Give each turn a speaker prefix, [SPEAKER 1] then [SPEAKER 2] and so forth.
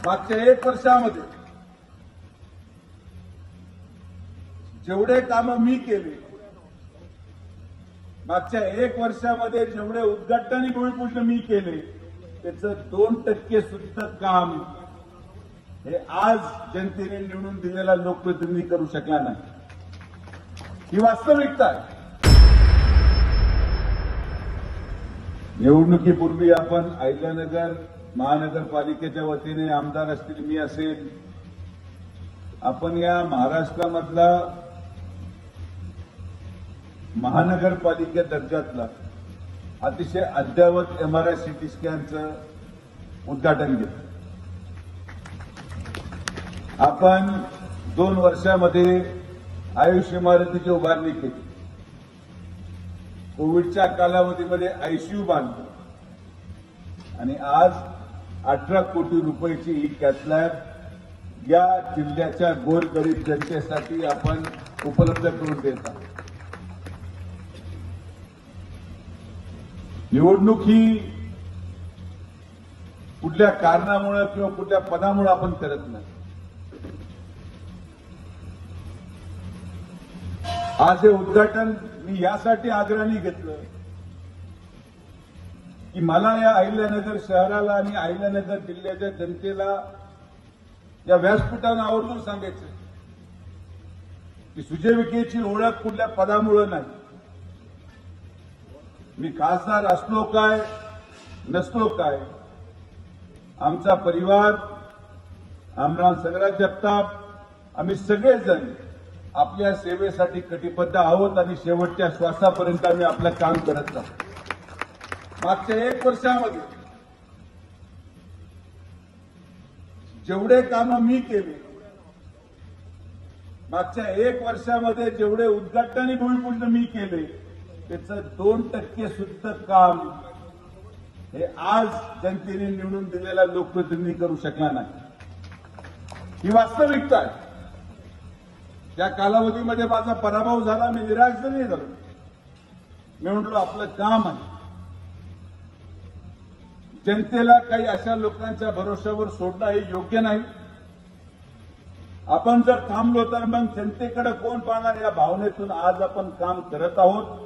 [SPEAKER 1] मागच्या 1 वर्षामध्ये जेवढे कामं मी केले, मागच्या 1 वर्षामध्ये जेवढे उद्घाटन भूमिपूजन मी केले, त्याचं 2% सुद्धा काम हे आज जनतेने निवडून दिलेला लोकप्रतिनिधी करू शकला नाही। ही वास्तविकता आहे। निवडणुकीपूर्वी आपण अहिल्यानगर महानगरपालिकेच्या वतीने आमदार असतील, मी असेल, आपण या महाराष्ट्रामधला महानगरपालिका दर्जातला अतिशय अद्ययावत MRI CT स्कॅनचं उद्घाटन केलं। आपण 2 वर्षामध्ये आयुष इमारतीची उभारणी केली। कोविडच्या कालावधीमध्ये ICU बांधलं आणि आज 18 कोटी रुपयाची ही कॅथ लॅब या जिल्ह्याच्या गोरगरीब जनतेसाठी आपण उपलब्ध करून देत आहोत। निवडणूक ही कुठल्या कारणामुळे किंवा कुठल्या पदामुळे आपण करत नाही। आज हे उद्घाटन मी यासाठी आग्रहाने घेतलं की मला या अहिल्यानगर शहराला आणि अहिल्यानगर जिल्ह्याच्या जनतेला या व्यासपीठावर आवर्जून सांगायचं की सुजय विखेची ओळख कुठल्या पदामुळे नाही। मी खासदार असलो काय नसलो काय, आमचा परिवार, आमदार संग्राम जगताप, आम्ही सगळेजण आपल्या सेवेसाठी कटिबद्ध आहोत आणि शेवटच्या श्वासापर्यंत आम्ही आपलं काम करत आहोत। मागच्या 1 वर्षामध्ये जेवढे कामं मी केले, मागच्या 1 वर्षामध्ये जेवढे उद्घाटन भूमिपूजन मी केले, त्याचं 2% सुद्धा काम हे आज जनतेने निवडून दिलेला लोकप्रतिनिधी करू शकला नाही। ही वास्तविकता आहे। त्या कालावधीमध्ये माझा पराभव झाला, मी निराश नाही झालो। मी म्हटलो आपलं काम आहे, जनतेला काही अशा लोकांच्या भरोश्यावर सोडणं हे योग्य नाही। आपण जर थांबलो तर मग जनतेकडे कोण पाहणार, या भावनेतून आज आपण काम करत आहोत।